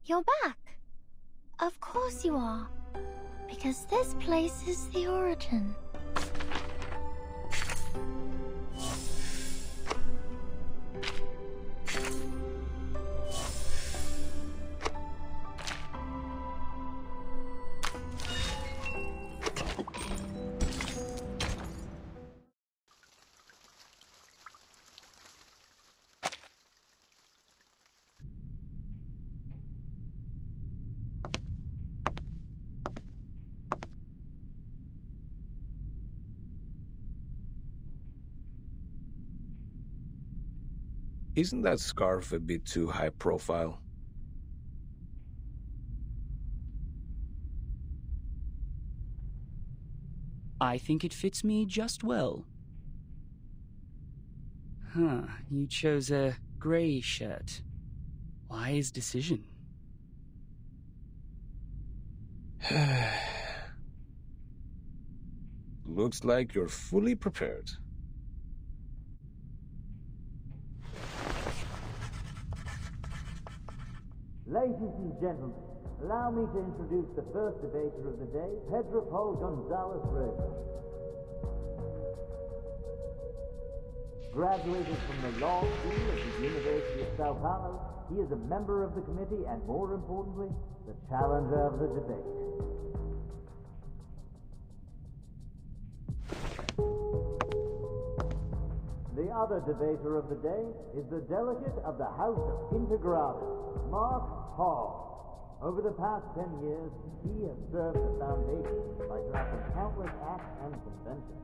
You're back. Of course you are. Because this place is the origin. Isn't that scarf a bit too high profile? I think it fits me just well. Huh, you chose a grey shirt. Wise decision. Looks like you're fully prepared. Ladies and gentlemen, allow me to introduce the first debater of the day, Pedro Paul Gonzalez Reyes. Graduated from the Law School at the University of Sao Paulo, he is a member of the committee and, more importantly, the challenger of the debate. The other debater of the day is the delegate of the House of Integrados, Mark Hall. Over the past 10 years, he has served the Foundation by drafting countless acts and conventions.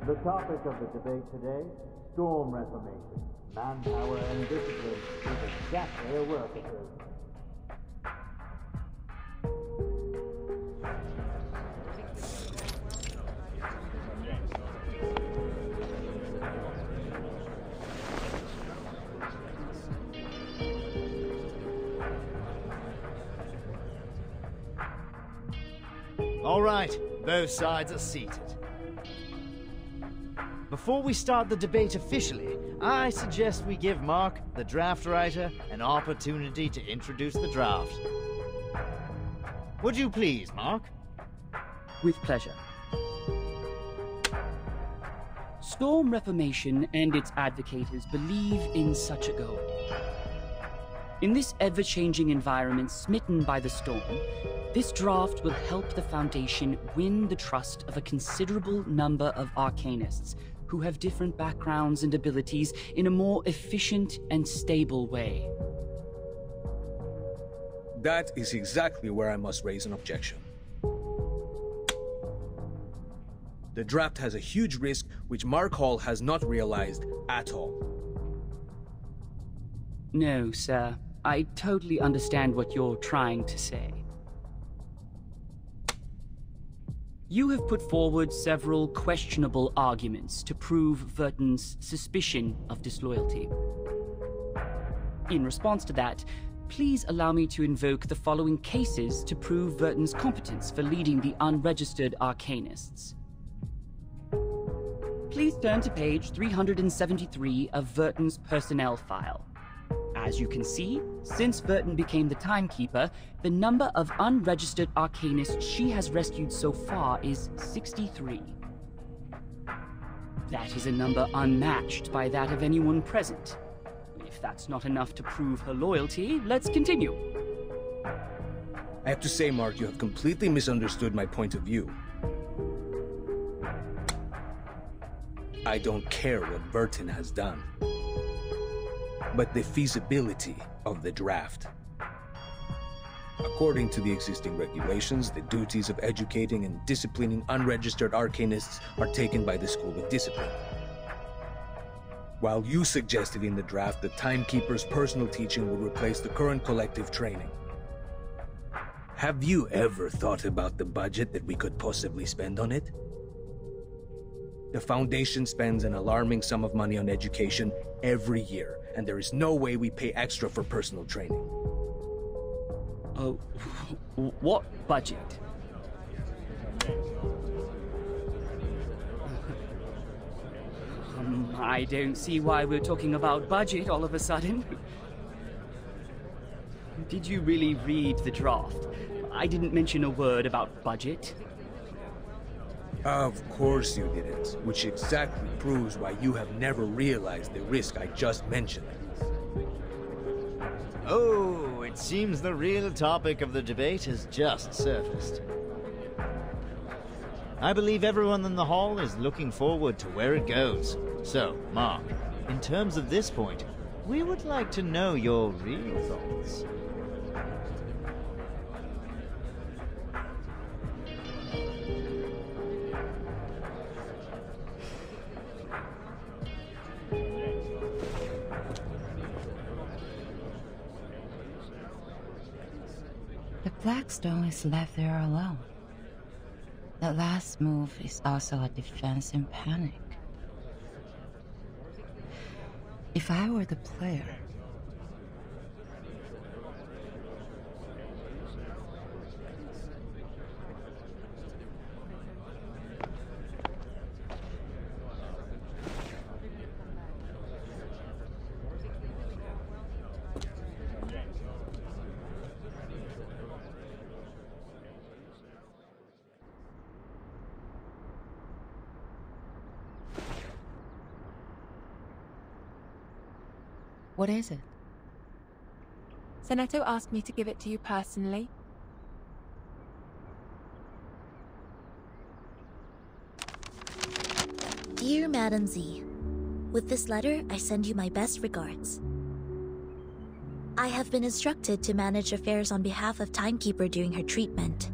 The topic of the debate today, storm reformation, manpower and discipline is exactly a work occurrence. All right, both sides are seated. Before we start the debate officially, I suggest we give Mark, the draft writer, an opportunity to introduce the draft. Would you please, Mark? With pleasure. Storm Reformation and its advocates believe in such a goal. In this ever-changing environment smitten by the storm, this draft will help the Foundation win the trust of a considerable number of arcanists who have different backgrounds and abilities in a more efficient and stable way. That is exactly where I must raise an objection. The draft has a huge risk which Mark Hall has not realized at all. No, sir. I totally understand what you're trying to say. You have put forward several questionable arguments to prove Verton's suspicion of disloyalty. In response to that, please allow me to invoke the following cases to prove Verton's competence for leading the unregistered arcanists. Please turn to page 373 of Verton's personnel file. As you can see, since Verton became the timekeeper, the number of unregistered arcanists she has rescued so far is 63. That is a number unmatched by that of anyone present. If that's not enough to prove her loyalty, let's continue. I have to say, Mark, you have completely misunderstood my point of view. I don't care what Verton has done, but the feasibility of the draft. According to the existing regulations, the duties of educating and disciplining unregistered arcanists are taken by the School of Discipline. While you suggested in the draft that Timekeeper's personal teaching would replace the current collective training. Have you ever thought about the budget that we could possibly spend on it? The Foundation spends an alarming sum of money on education every year, and there is no way we pay extra for personal training. Oh, what budget? I don't see why we're talking about budget all of a sudden. Did you really read the draft? I didn't mention a word about budget. Of course you didn't, which exactly proves why you have never realized the risk I just mentioned. Oh, it seems the real topic of the debate has just surfaced. I believe everyone in the hall is looking forward to where it goes. So, Mark, in terms of this point, we would like to know your real thoughts. The Blackstone is left there alone. The last move is also a defense in panic. If I were the player, what is it? Seneto asked me to give it to you personally. Dear Madam Z, with this letter, I send you my best regards. I have been instructed to manage affairs on behalf of Timekeeper during her treatment.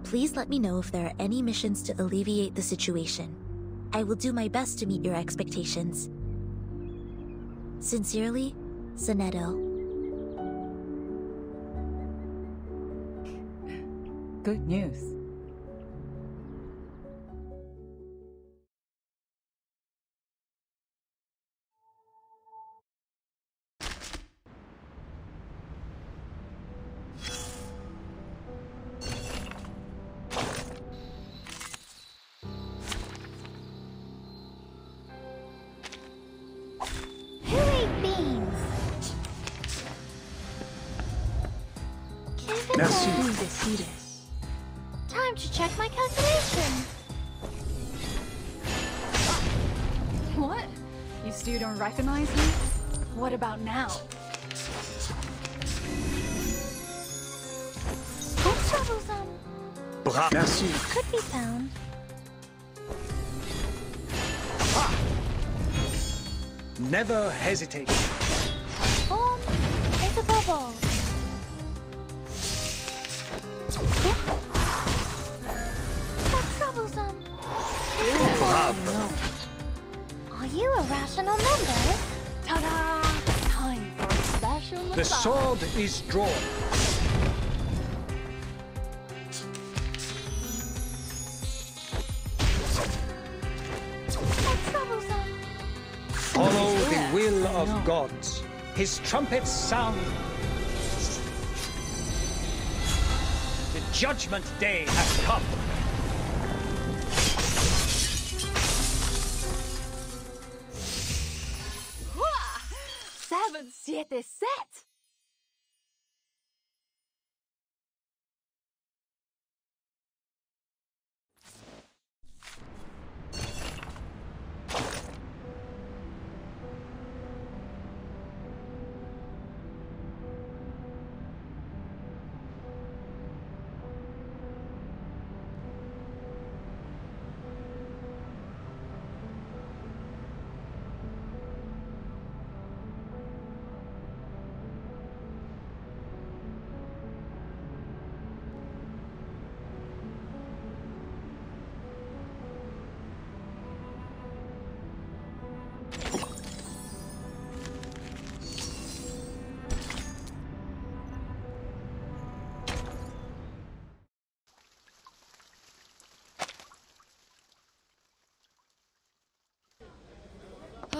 Please let me know if there are any missions to alleviate the situation. I will do my best to meet your expectations. Sincerely, Seneto. Good news. Who ate beans? Merci. Time to check my calculation. What? You still don't recognize me? What about now? What's troublesome? Merci. Could be found. Never hesitate. Form is a bubble. What's troublesome? Bravo. Are you a rational member? Ta-da! Time for a special The massage. sword is drawn. What's troublesome? Follow the will of gods. His trumpets sound. The judgment day has come. Hua! 7-7 set!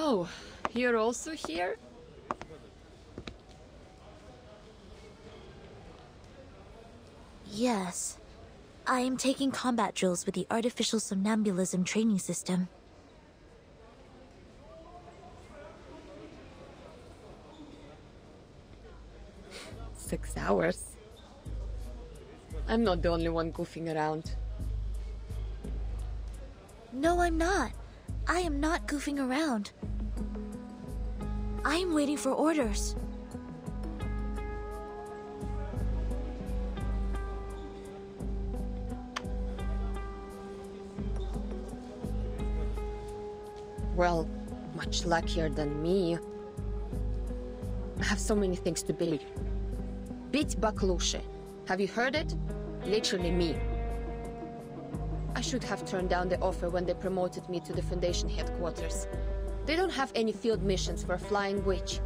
Oh, you're also here? Yes. I am taking combat drills with the Artificial Somnambulism training system. 6 hours. I'm not the only one goofing around. No, I'm not. I am not goofing around. I am waiting for orders. Well, much luckier than me. I have so many things to build. Bit Baklushe. Have you heard it? Literally me. I should have turned down the offer when they promoted me to the Foundation headquarters. They don't have any field missions for a flying witch.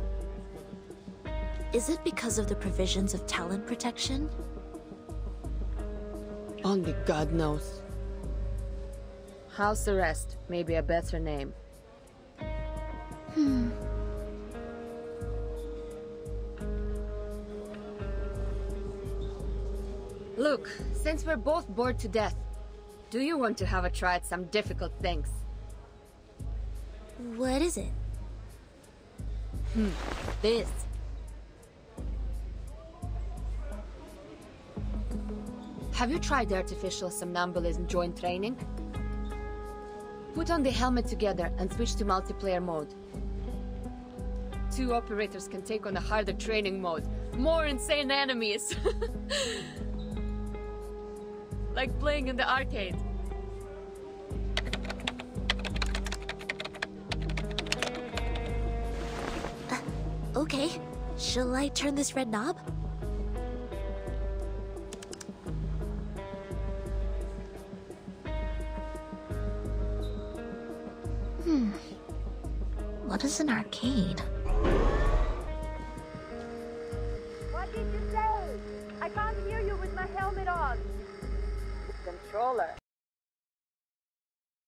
Is it because of the provisions of talent protection? Only God knows. House arrest may be a better name. Look, since we're both bored to death, do you want to have a try at some difficult things? What is it? This. Have you tried the artificial somnambulism joint training? Put on the helmet together and switch to multiplayer mode. 2 operators can take on a harder training mode. More insane enemies! Like playing in the arcade. Okay. Shall I turn this red knob? What is an arcade? What did you say? I can't hear you with my helmet on. Controller.